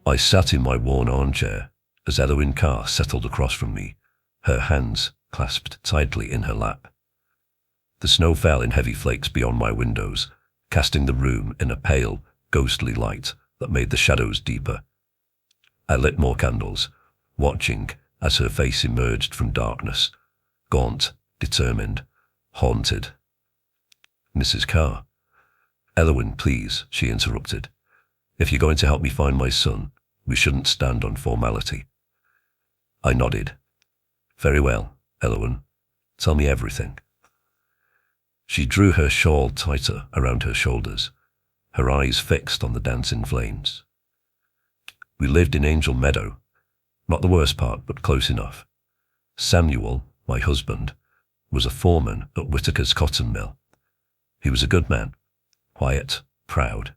I sat in my worn armchair as Elowen Carr settled across from me, her hands clasped tightly in her lap. The snow fell in heavy flakes beyond my windows, casting the room in a pale, ghostly light that made the shadows deeper. I lit more candles, watching as her face emerged from darkness, gaunt, determined, haunted. "Mrs. Carr." "Elowen, please," she interrupted. "If you're going to help me find my son, we shouldn't stand on formality." I nodded. "Very well, Elowen. Tell me everything." She drew her shawl tighter around her shoulders, her eyes fixed on the dancing flames. "We lived in Angel Meadow. Not the worst part, but close enough. Samuel, my husband, was a foreman at Whitaker's cotton mill. He was a good man, quiet, proud,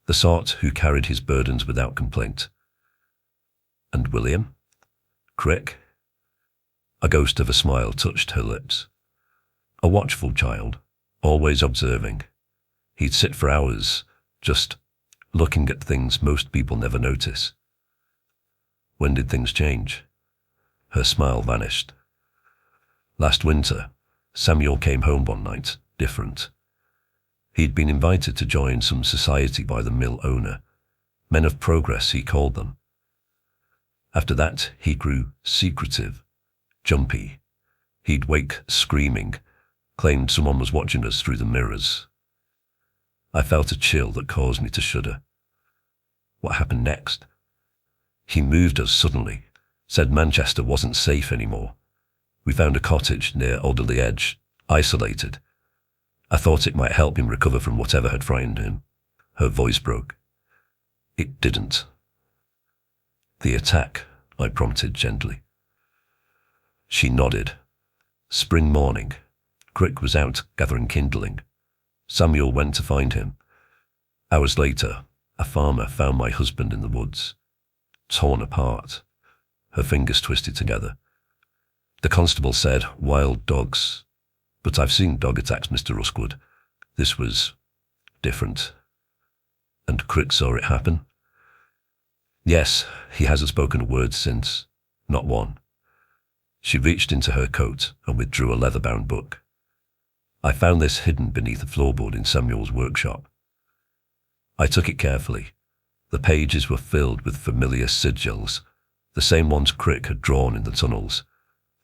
the sort who carried his burdens without complaint. And William? Crick?" A ghost of a smile touched her lips. "A watchful child, always observing. He'd sit for hours, just looking at things most people never notice." "When did things change?" Her smile vanished. "Last winter, Samuel came home one night, different. He'd been invited to join some society by the mill owner. Men of progress, he called them. After that, he grew secretive, jumpy. He'd wake screaming, claimed someone was watching us through the mirrors. I felt a chill that caused me to shudder. What happened next? He moved us suddenly, said Manchester wasn't safe anymore. We found a cottage near Alderley Edge, isolated. I thought it might help him recover from whatever had frightened him." Her voice broke. "It didn't." "The attack," I prompted gently. She nodded. "Spring morning. Crick was out gathering kindling. Samuel went to find him. Hours later, a farmer found my husband in the woods, torn apart." Her fingers twisted together. "The constable said wild dogs. But I've seen dog attacks, Mr. Uskwood. This was different." "And Crick saw it happen?" "Yes, he hasn't spoken a word since. Not one." She reached into her coat and withdrew a leather-bound book. "I found this hidden beneath a floorboard in Samuel's workshop." I took it carefully. The pages were filled with familiar sigils, the same ones Crick had drawn in the tunnels,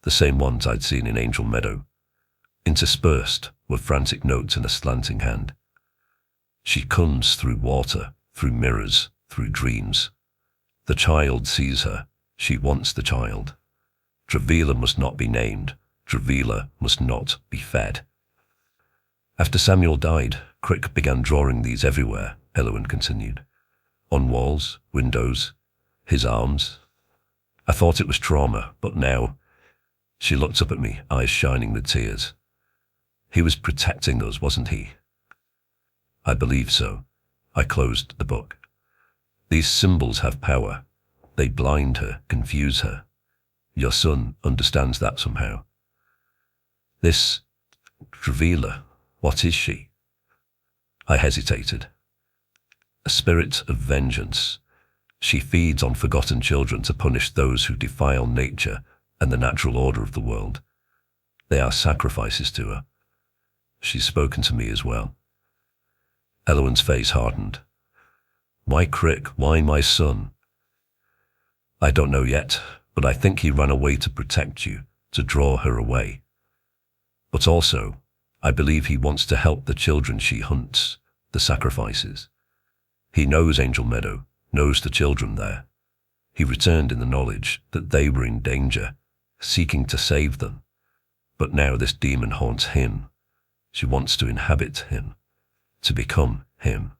the same ones I'd seen in Angel Meadow. Interspersed were frantic notes in a slanting hand. "She comes through water, through mirrors, through dreams. The child sees her. She wants the child. Travilla must not be named. Travilla must not be fed." "After Samuel died, Crick began drawing these everywhere," Elowen continued. "On walls, windows, his arms. I thought it was trauma, but now—" She looked up at me, eyes shining with tears. "He was protecting us, wasn't he?" "I believe so." I closed the book. "These symbols have power. They blind her, confuse her. Your son understands that somehow." "This Travilla, what is she?" I hesitated. "A spirit of vengeance. She feeds on forgotten children to punish those who defile nature and the natural order of the world. They are sacrifices to her. She's spoken to me as well." Elowen's face hardened. "Why Crick? Why my son?" "I don't know yet, but I think he ran away to protect you, to draw her away. But also, I believe he wants to help the children she hunts, the sacrifices. He knows Angel Meadow, knows the children there. He returned in the knowledge that they were in danger, seeking to save them. But now this demon haunts him. She wants to inhabit him, to become him."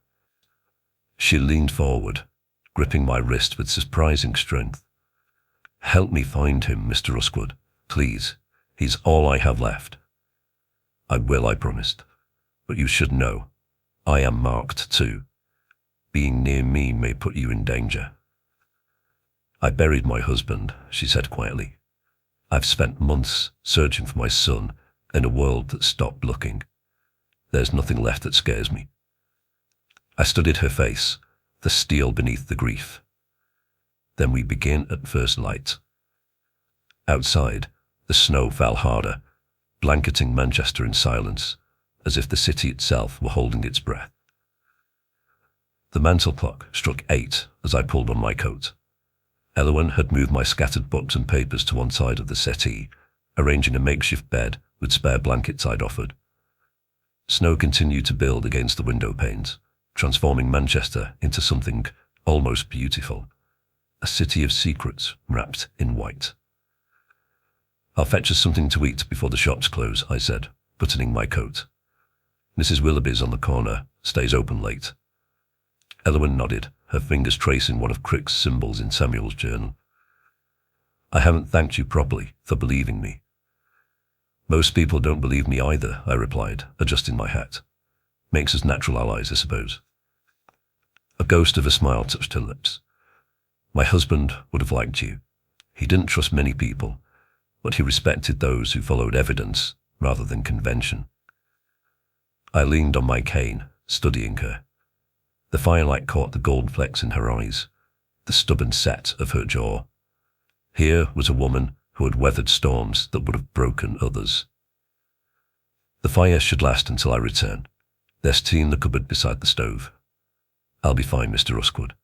She leaned forward, gripping my wrist with surprising strength. "Help me find him, Mr. Uskwood, please. He's all I have left." "I will," I promised. "But you should know, I am marked too. Being near me may put you in danger." "I buried my husband," she said quietly. "I've spent months searching for my son in a world that stopped looking. There's nothing left that scares me." I studied her face, the steel beneath the grief. Then we begin at first light. Outside, the snow fell harder, blanketing Manchester in silence, as if the city itself were holding its breath. The mantel clock struck 8 as I pulled on my coat. Elowen had moved my scattered books and papers to one side of the settee, arranging a makeshift bed with spare blankets I'd offered. Snow continued to build against the window panes, transforming Manchester into something almost beautiful, a city of secrets wrapped in white. "I'll fetch us something to eat before the shops close," I said, buttoning my coat. "Mrs. Willoughby's on the corner, stays open late." Elowen nodded, her fingers tracing one of Crick's symbols in Samuel's journal. "I haven't thanked you properly for believing me." "Most people don't believe me either," I replied, adjusting my hat. "Makes us natural allies, I suppose." A ghost of a smile touched her lips. "My husband would have liked you. He didn't trust many people, but he respected those who followed evidence rather than convention." I leaned on my cane, studying her. The firelight caught the gold flecks in her eyes, the stubborn set of her jaw. Here was a woman who had weathered storms that would have broken others. "The fire should last until I return. There's tea in the cupboard beside the stove." "I'll be fine, Mr. Uskwood."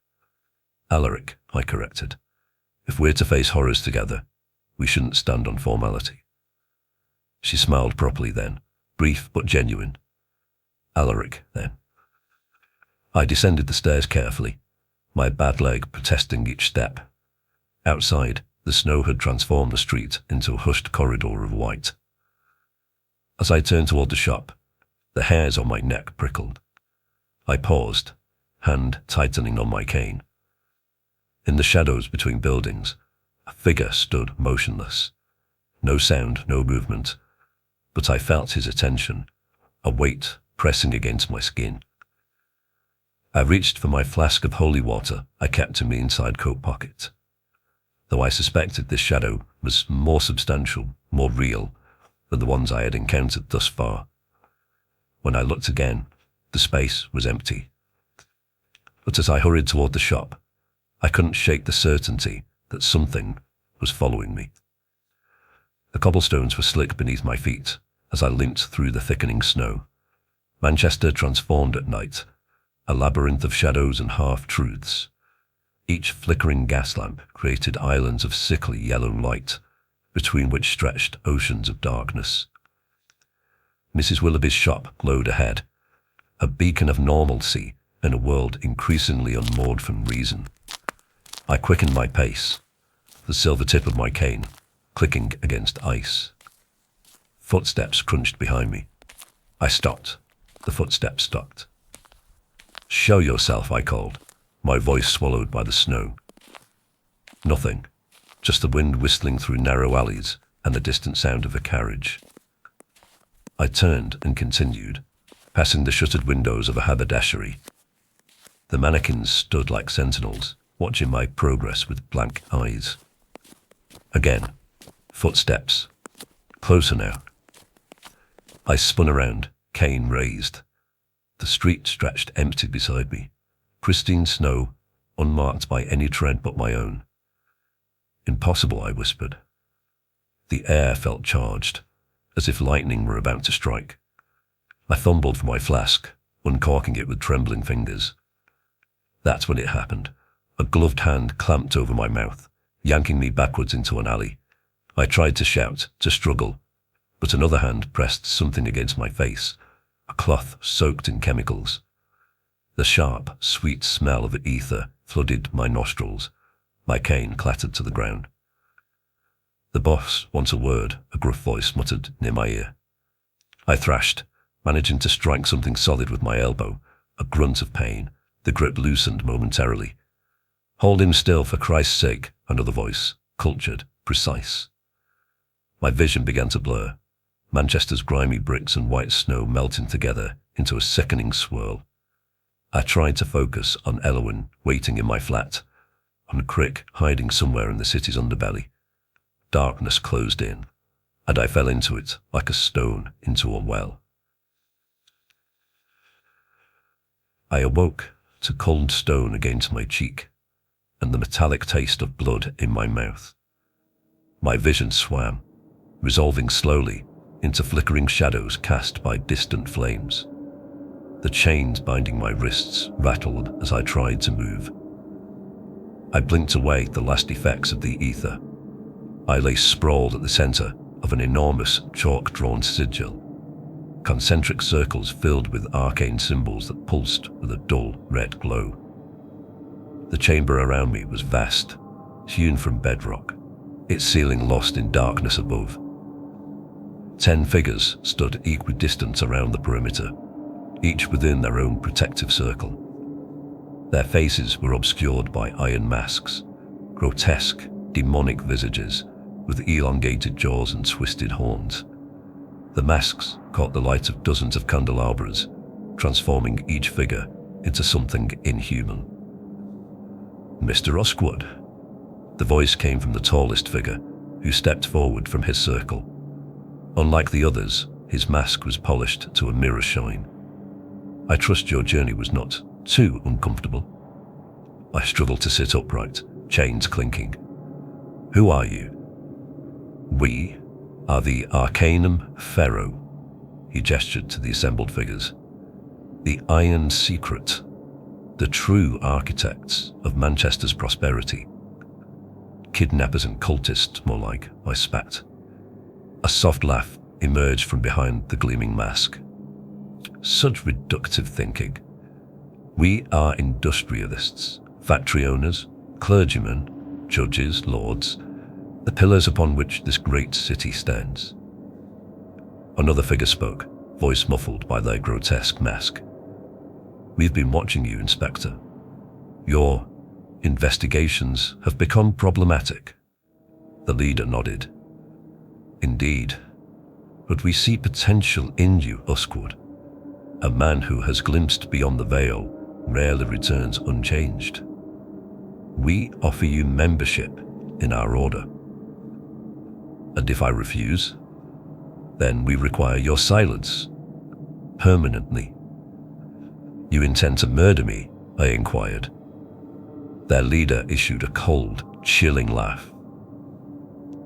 "Alaric," I corrected. "If we're to face horrors together, we shouldn't stand on formality." She smiled properly then, brief but genuine. "Alaric, then." I descended the stairs carefully, my bad leg protesting each step. Outside, the snow had transformed the street into a hushed corridor of white. As I turned toward the shop, the hairs on my neck prickled. I paused, hand tightening on my cane. In the shadows between buildings, a figure stood motionless. No sound, no movement, but I felt his attention, a weight pressing against my skin. I reached for my flask of holy water I kept in my inside coat pocket. Though I suspected this shadow was more substantial, more real than the ones I had encountered thus far. When I looked again, the space was empty. But as I hurried toward the shop, I couldn't shake the certainty that something was following me. The cobblestones were slick beneath my feet as I limped through the thickening snow. Manchester transformed at night, a labyrinth of shadows and half-truths. Each flickering gas lamp created islands of sickly yellow light, between which stretched oceans of darkness. Mrs. Willoughby's shop glowed ahead, a beacon of normalcy in a world increasingly unmoored from reason. I quickened my pace, the silver tip of my cane clicking against ice. Footsteps crunched behind me. I stopped. The footsteps stopped. "Show yourself," I called, my voice swallowed by the snow. Nothing, just the wind whistling through narrow alleys and the distant sound of a carriage. I turned and continued, passing the shuttered windows of a haberdashery. The mannequins stood like sentinels, watching my progress with blank eyes. Again, footsteps. Closer now. I spun around, cane raised. The street stretched empty beside me, pristine snow, unmarked by any tread but my own. "Impossible," I whispered. The air felt charged, as if lightning were about to strike. I fumbled for my flask, uncorking it with trembling fingers. That's when it happened. A gloved hand clamped over my mouth, yanking me backwards into an alley. I tried to shout, to struggle, but another hand pressed something against my face, a cloth soaked in chemicals. The sharp, sweet smell of ether flooded my nostrils. My cane clattered to the ground. "The boss wants a word," a gruff voice muttered near my ear. I thrashed, managing to strike something solid with my elbow, a grunt of pain, the grip loosened momentarily. "Hold him still, for Christ's sake," another voice, cultured, precise. My vision began to blur, Manchester's grimy bricks and white snow melting together into a sickening swirl. I tried to focus on Elowen waiting in my flat, on Crick hiding somewhere in the city's underbelly. Darkness closed in, and I fell into it like a stone into a well. I awoke to cold stone against my cheek, and the metallic taste of blood in my mouth. My vision swam, resolving slowly into flickering shadows cast by distant flames. The chains binding my wrists rattled as I tried to move. I blinked away the last effects of the ether. I lay sprawled at the center of an enormous chalk-drawn sigil, concentric circles filled with arcane symbols that pulsed with a dull red glow. The chamber around me was vast, hewn from bedrock, its ceiling lost in darkness above. 10 figures stood equidistant around the perimeter, each within their own protective circle. Their faces were obscured by iron masks, grotesque, demonic visages with elongated jaws and twisted horns. The masks caught the light of dozens of candelabras, transforming each figure into something inhuman. "Mr. Uskwood." The voice came from the tallest figure, who stepped forward from his circle. Unlike the others, his mask was polished to a mirror shine. "I trust your journey was not too uncomfortable." I struggled to sit upright, chains clinking. "Who are you?" "We are the Arcanum Pharaoh," he gestured to the assembled figures. "The Iron Secret, the true architects of Manchester's prosperity." "Kidnappers and cultists, more like," I spat. A soft laugh emerged from behind the gleaming mask. "Such reductive thinking. We are industrialists, factory owners, clergymen, judges, lords, the pillars upon which this great city stands." Another figure spoke, voice muffled by their grotesque mask. "We've been watching you, Inspector. Your investigations have become problematic." The leader nodded. "Indeed, but we see potential in you, Uskwood. A man who has glimpsed beyond the veil rarely returns unchanged. We offer you membership in our order." "And if I refuse?" "Then we require your silence. Permanently." "You intend to murder me?" I inquired. Their leader issued a cold, chilling laugh.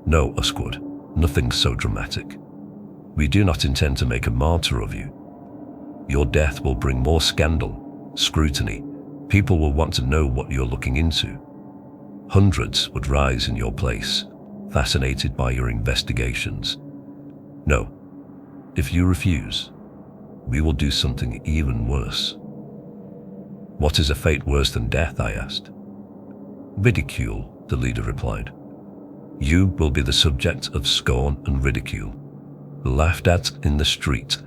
"No, Uskwood, nothing so dramatic. We do not intend to make a martyr of you. Your death will bring more scandal, scrutiny. People will want to know what you're looking into. Hundreds would rise in your place, fascinated by your investigations. No, if you refuse, we will do something even worse." "What is a fate worse than death?" I asked. "Ridicule," the leader replied. "You will be the subject of scorn and ridicule, laughed at in the street,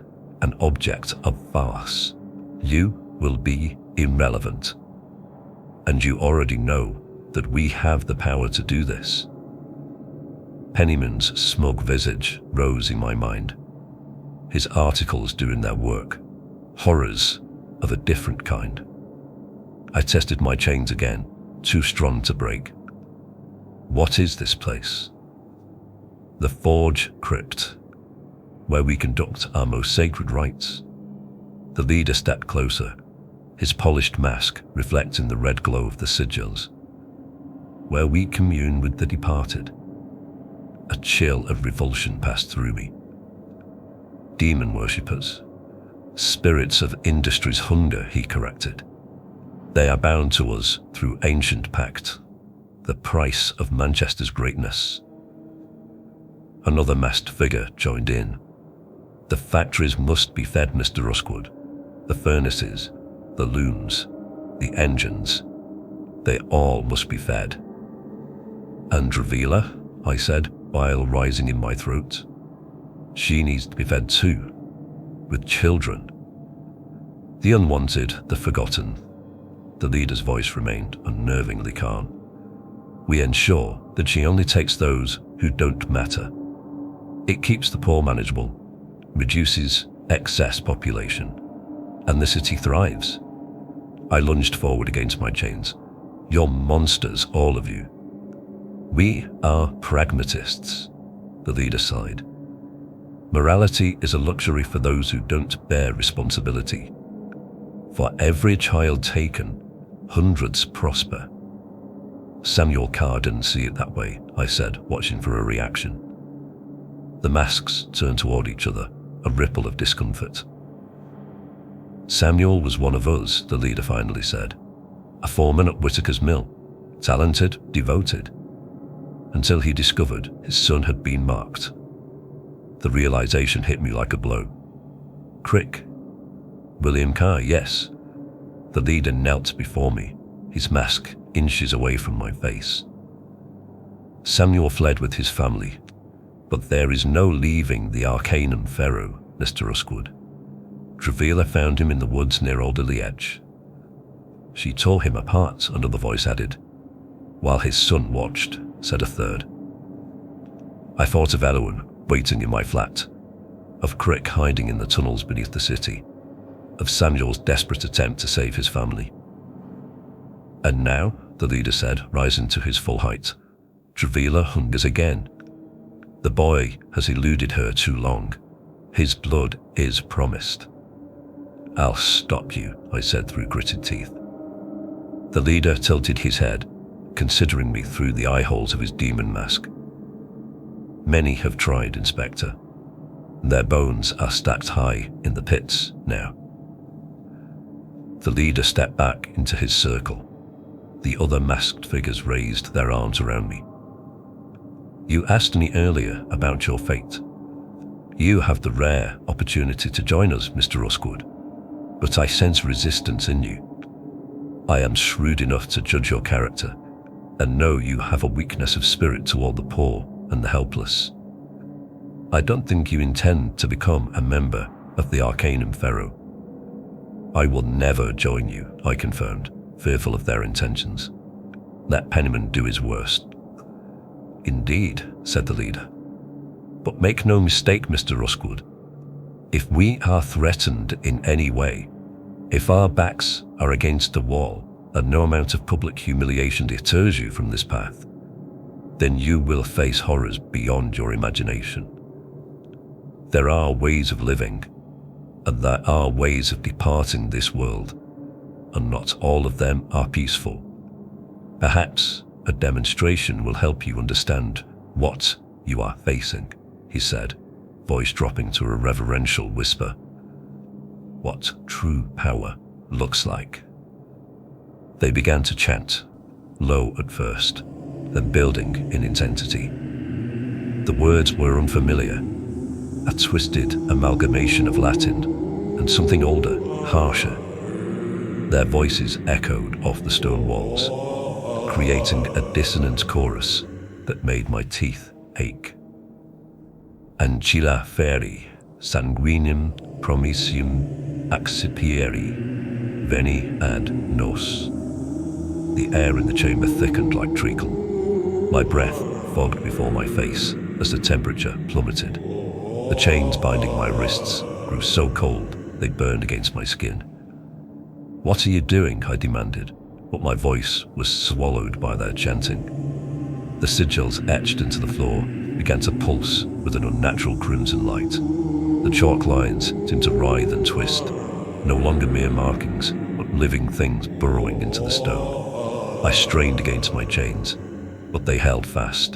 an object of farce. You will be irrelevant. And you already know that we have the power to do this." Pennyman's smug visage rose in my mind. His articles doing their work, horrors of a different kind. I tested my chains again, too strong to break. "What is this place?" "The Forge Crypt, where we conduct our most sacred rites." The leader stepped closer, his polished mask reflecting the red glow of the sigils. "Where we commune with the departed." A chill of revulsion passed through me. "Demon worshippers, spirits of industry's hunger," he corrected. "They are bound to us through ancient pact, the price of Manchester's greatness." Another masked figure joined in. "The factories must be fed, Mr. Uskwood. The furnaces, the looms, the engines, they all must be fed." "And Dravila?" I said, bile rising in my throat. "She needs to be fed too, with children." "The unwanted, the forgotten." The leader's voice remained unnervingly calm. "We ensure that she only takes those who don't matter. It keeps the poor manageable, reduces excess population, and the city thrives." I lunged forward against my chains. "You're monsters, all of you." "We are pragmatists," the leader sighed. "Morality is a luxury for those who don't bear responsibility. For every child taken, hundreds prosper. Samuel Carr didn't see it that way, I said, watching for a reaction. The masks turned toward each other, a ripple of discomfort. Samuel was one of us, the leader finally said. A foreman at Whitaker's mill. Talented, devoted. Until he discovered his son had been marked. The realization hit me like a blow. Crick. William Carr, yes. The leader knelt before me, his mask inches away from my face. Samuel fled with his family, but there is no leaving the Arcanum Pharaoh, Mr. Uskwood. Travilla found him in the woods near Alderley Edge. She tore him apart, another voice added. While his son watched, said a third. I thought of Elowen waiting in my flat, of Crick hiding in the tunnels beneath the city, of Samuel's desperate attempt to save his family. And now, the leader said, rising to his full height, Travilla hungers again. The boy has eluded her too long. His blood is promised. I'll stop you, I said through gritted teeth. The leader tilted his head, considering me through the eye holes of his demon mask. Many have tried, Inspector. Their bones are stacked high in the pits now. The leader stepped back into his circle. The other masked figures raised their arms around me. You asked me earlier about your fate. You have the rare opportunity to join us, Mr. Uskwood, but I sense resistance in you. I am shrewd enough to judge your character and know you have a weakness of spirit toward the poor and the helpless. I don't think you intend to become a member of the Arcanum Pharaoh. I will never join you, I confirmed, fearful of their intentions. Let Penniman do his worst. Indeed, said the leader. But make no mistake, Mr. Uskwood. If we are threatened in any way, if our backs are against the wall and no amount of public humiliation deters you from this path, then you will face horrors beyond your imagination. There are ways of living, and there are ways of departing this world, and not all of them are peaceful. Perhaps a demonstration will help you understand what you are facing, he said, voice dropping to a reverential whisper. What true power looks like. They began to chant, low at first, then building in intensity. The words were unfamiliar, a twisted amalgamation of Latin and something older, harsher. Their voices echoed off the stone walls, creating a dissonant chorus that made my teeth ache. Ancilla feri, sanguinem promisium accipieri, veni ad nos. The air in the chamber thickened like treacle. My breath fogged before my face as the temperature plummeted. The chains binding my wrists grew so cold they burned against my skin. What are you doing? I demanded, but my voice was swallowed by their chanting. The sigils etched into the floor began to pulse with an unnatural crimson light. The chalk lines seemed to writhe and twist, no longer mere markings, but living things burrowing into the stone. I strained against my chains, but they held fast.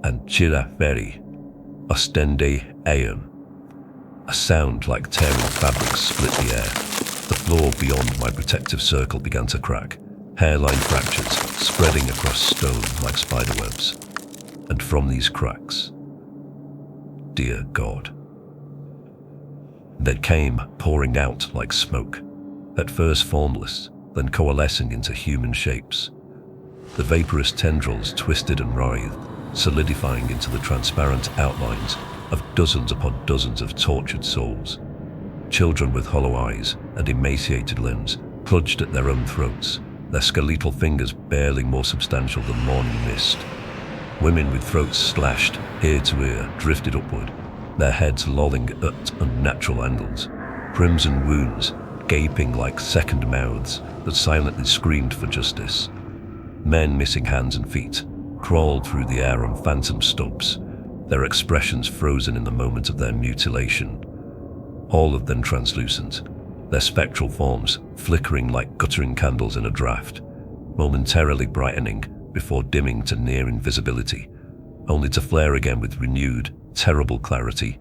Ancilla feri, ostende eum. A sound like tearing fabric split the air. The floor beyond my protective circle began to crack, hairline fractures spreading across stone like spiderwebs. And from these cracks, dear God, they came pouring out like smoke, at first formless, then coalescing into human shapes. The vaporous tendrils twisted and writhed, solidifying into the transparent outlines of dozens upon dozens of tortured souls. Children with hollow eyes and emaciated limbs clutched at their own throats, their skeletal fingers barely more substantial than morning mist. Women with throats slashed, ear to ear, drifted upward, their heads lolling at unnatural angles, crimson wounds gaping like second mouths that silently screamed for justice. Men missing hands and feet crawled through the air on phantom stumps, their expressions frozen in the moment of their mutilation. All of them translucent, their spectral forms flickering like guttering candles in a draught, momentarily brightening before dimming to near invisibility, only to flare again with renewed, terrible clarity.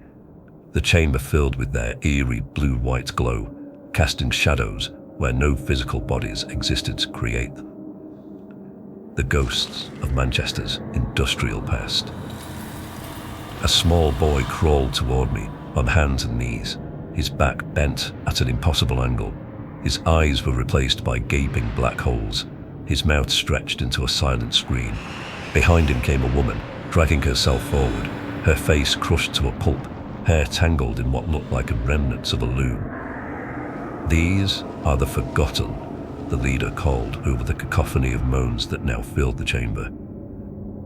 The chamber filled with their eerie blue-white glow, casting shadows where no physical bodies existed to create them. The ghosts of Manchester's industrial past. A small boy crawled toward me on hands and knees, his back bent at an impossible angle. His eyes were replaced by gaping black holes, his mouth stretched into a silent scream. Behind him came a woman, dragging herself forward, her face crushed to a pulp, hair tangled in what looked like remnants of a loom. "These are the forgotten," the leader called over the cacophony of moans that now filled the chamber.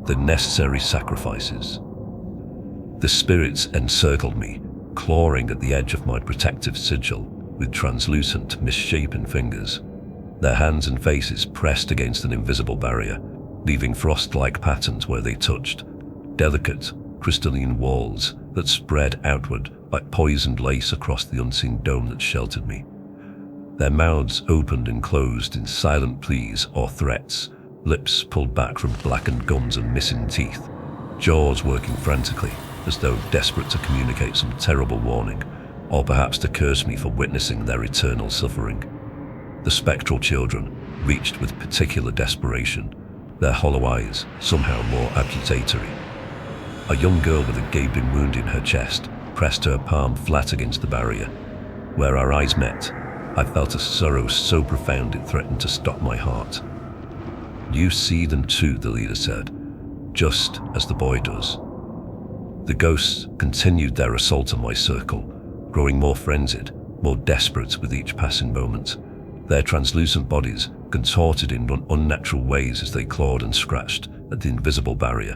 "The necessary sacrifices." The spirits encircled me, clawing at the edge of my protective sigil with translucent, misshapen fingers. Their hands and faces pressed against an invisible barrier, leaving frost-like patterns where they touched, delicate, crystalline walls that spread outward like poisoned lace across the unseen dome that sheltered me. Their mouths opened and closed in silent pleas or threats, lips pulled back from blackened gums and missing teeth, jaws working frantically as though desperate to communicate some terrible warning, or perhaps to curse me for witnessing their eternal suffering. The spectral children reached with particular desperation, their hollow eyes somehow more accusatory. A young girl with a gaping wound in her chest pressed her palm flat against the barrier. Where our eyes met, I felt a sorrow so profound it threatened to stop my heart. "You see them too," the leader said, "just as the boy does." The ghosts continued their assault on my circle, growing more frenzied, more desperate with each passing moment. Their translucent bodies contorted in unnatural ways as they clawed and scratched at the invisible barrier.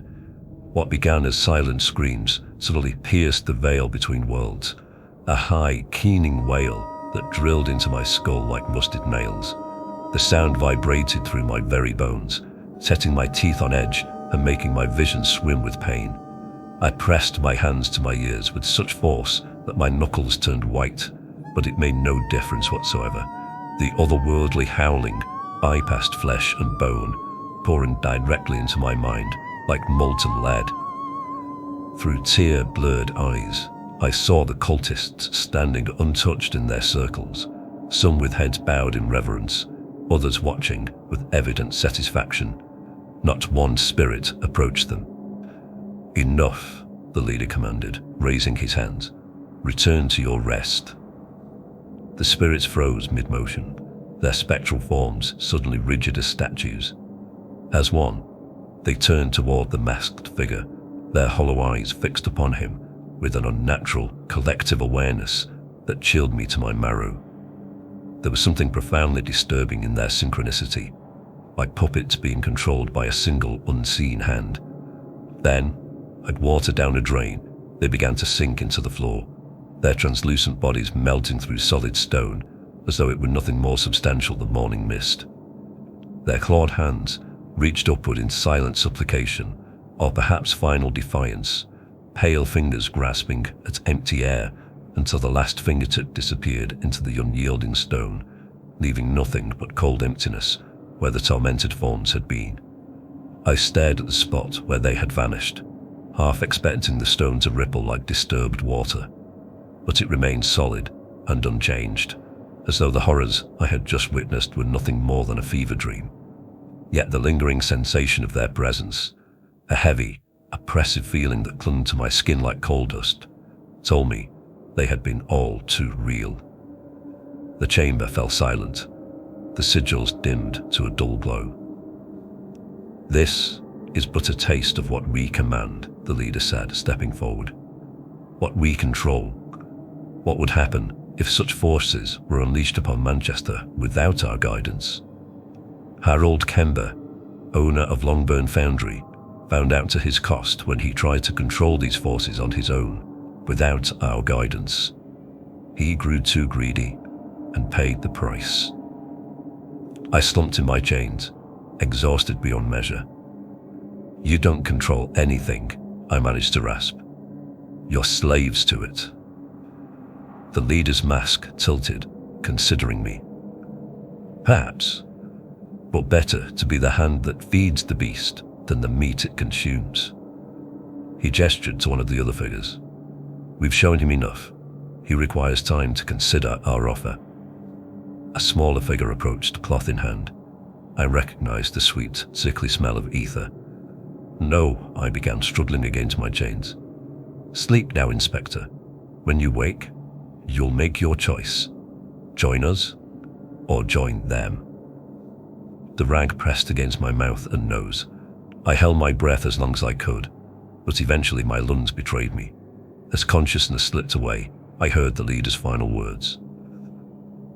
What began as silent screams suddenly pierced the veil between worlds, a high, keening wail that drilled into my skull like rusted nails. The sound vibrated through my very bones, setting my teeth on edge and making my vision swim with pain. I pressed my hands to my ears with such force that my knuckles turned white, but it made no difference whatsoever. The otherworldly howling bypassed flesh and bone, pouring directly into my mind like molten lead. Through tear-blurred eyes, I saw the cultists standing untouched in their circles, some with heads bowed in reverence, others watching with evident satisfaction. Not one spirit approached them. "Enough," the leader commanded, raising his hands. "Return to your rest." The spirits froze mid-motion, their spectral forms suddenly rigid as statues. As one, they turned toward the masked figure, their hollow eyes fixed upon him with an unnatural, collective awareness that chilled me to my marrow. There was something profoundly disturbing in their synchronicity, like puppets being controlled by a single unseen hand. Then, like water down a drain, they began to sink into the floor, their translucent bodies melting through solid stone as though it were nothing more substantial than morning mist. Their clawed hands reached upward in silent supplication, or perhaps final defiance, pale fingers grasping at empty air until the last fingertip disappeared into the unyielding stone, leaving nothing but cold emptiness where the tormented forms had been. I stared at the spot where they had vanished, half expecting the stone to ripple like disturbed water, but it remained solid and unchanged, as though the horrors I had just witnessed were nothing more than a fever dream. Yet the lingering sensation of their presence, a heavy, oppressive feeling that clung to my skin like coal dust, told me they had been all too real. The chamber fell silent, the sigils dimmed to a dull glow. "This is but a taste of what we command," the leader said, stepping forward. "What we control. What would happen if such forces were unleashed upon Manchester without our guidance? Harold Kember, owner of Longburn Foundry, found out to his cost when he tried to control these forces on his own, without our guidance. He grew too greedy and paid the price." I slumped in my chains, exhausted beyond measure. "You don't control anything," I managed to rasp. "You're slaves to it." The leader's mask tilted, considering me. "Perhaps. but better to be the hand that feeds the beast than the meat it consumes. He gestured to one of the other figures. We've shown him enough. He requires time to consider our offer. A smaller figure approached, cloth in hand. I recognized the sweet, sickly smell of ether. No, I began, struggling against my chains. Sleep now, Inspector. When you wake, you'll make your choice. Join us, or join them. The rag pressed against my mouth and nose. I held my breath as long as I could, but eventually my lungs betrayed me. As consciousness slipped away, I heard the leader's final words.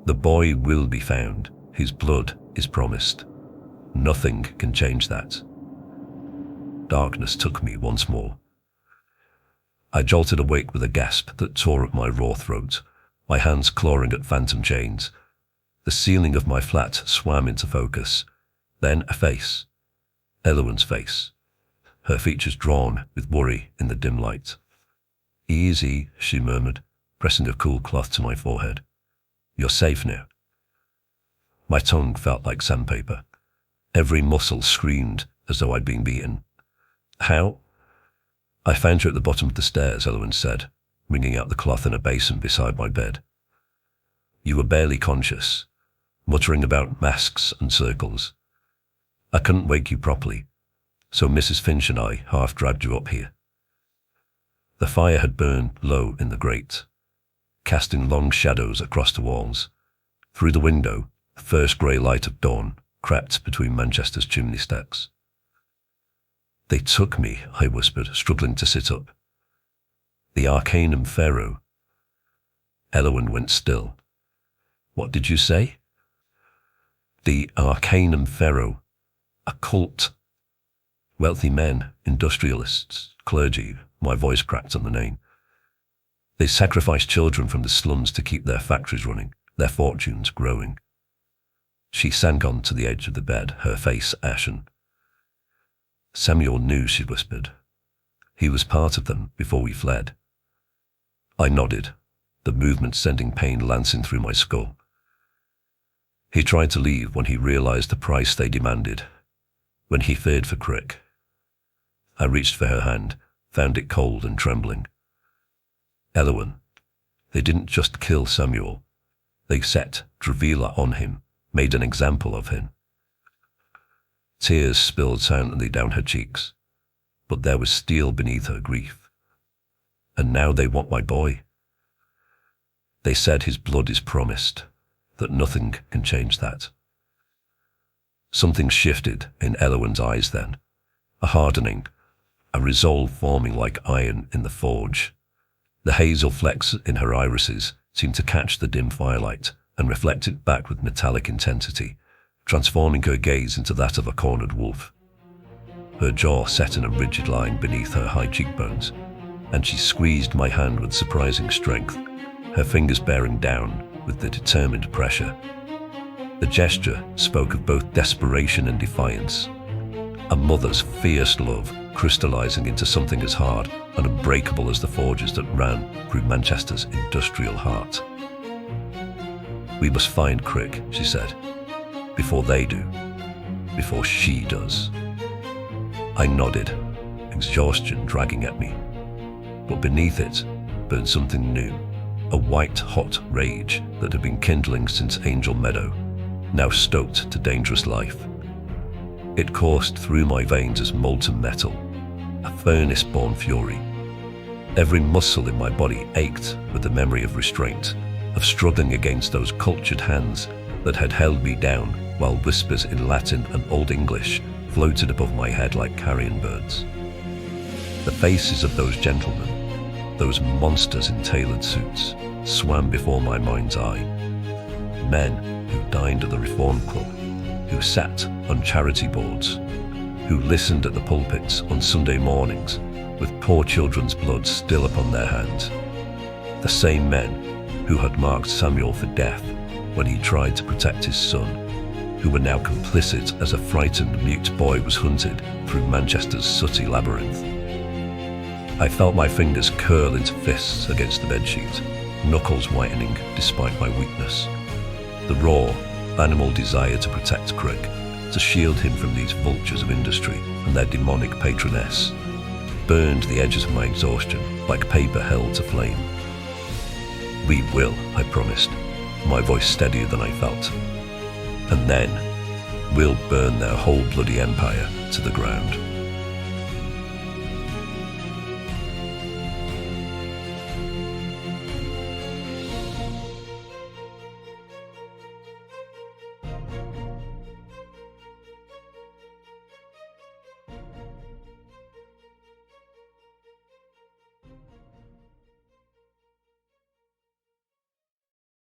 The boy will be found. His blood is promised. Nothing can change that. Darkness took me once more. I jolted awake with a gasp that tore at my raw throat, my hands clawing at phantom chains. The ceiling of my flat swam into focus. Then a face. Elowen's face. Her features drawn with worry in the dim light. Easy, she murmured, pressing a cool cloth to my forehead. You're safe now. My tongue felt like sandpaper. Every muscle screamed as though I'd been beaten. How? I found you at the bottom of the stairs, Elowen said, wringing out the cloth in a basin beside my bed. You were barely conscious, muttering about masks and circles. I couldn't wake you properly, so Mrs. Finch and I half dragged you up here. The fire had burned low in the grate, casting long shadows across the walls. Through the window, the first grey light of dawn crept between Manchester's chimney stacks. They took me, I whispered, struggling to sit up. The Arcanum Pharaoh. Elowen went still. What did you say? The Arcanum Pharaoh. A cult. Wealthy men, industrialists, clergy, my voice cracked on the name. They sacrificed children from the slums to keep their factories running, their fortunes growing. She sank on to the edge of the bed, her face ashen. Samuel knew, she whispered. He was part of them before we fled. I nodded, the movement sending pain lancing through my skull. He tried to leave when he realized the price they demanded, when he feared for Crick. I reached for her hand, found it cold and trembling. Elowen, they didn't just kill Samuel. They set Dravila on him, made an example of him. Tears spilled silently down her cheeks, but there was steel beneath her grief. And now they want my boy. They said his blood is promised, that nothing can change that. Something shifted in Elowen's eyes then, a hardening, a resolve forming like iron in the forge. The hazel flecks in her irises seemed to catch the dim firelight and reflect it back with metallic intensity, transforming her gaze into that of a cornered wolf. Her jaw set in a rigid line beneath her high cheekbones, and she squeezed my hand with surprising strength, her fingers bearing down with the determined pressure. The gesture spoke of both desperation and defiance, a mother's fierce love crystallizing into something as hard and unbreakable as the forges that ran through Manchester's industrial heart. We must find Crick, she said, before they do, before she does. I nodded, exhaustion dragging at me, but beneath it burned something new, a white-hot rage that had been kindling since Angel Meadow, now stoked to dangerous life. It coursed through my veins as molten metal, a furnace-born fury. Every muscle in my body ached with the memory of restraint, of struggling against those cultured hands that had held me down while whispers in Latin and Old English floated above my head like carrion birds. The faces of those gentlemen, those monsters in tailored suits, swam before my mind's eye. Men who dined at the Reform Club, who sat on charity boards, who listened at the pulpits on Sunday mornings with poor children's blood still upon their hands. The same men who had marked Samuel for death when he tried to protect his son, who were now complicit as a frightened mute boy was hunted through Manchester's sooty labyrinth. I felt my fingers curl into fists against the bedsheet, knuckles whitening despite my weakness. The raw, animal desire to protect Crick to shield him from these vultures of industry and their demonic patroness. Burned the edges of my exhaustion like paper held to flame. We will, I promised, my voice steadier than I felt. And then, we'll burn their whole bloody empire to the ground.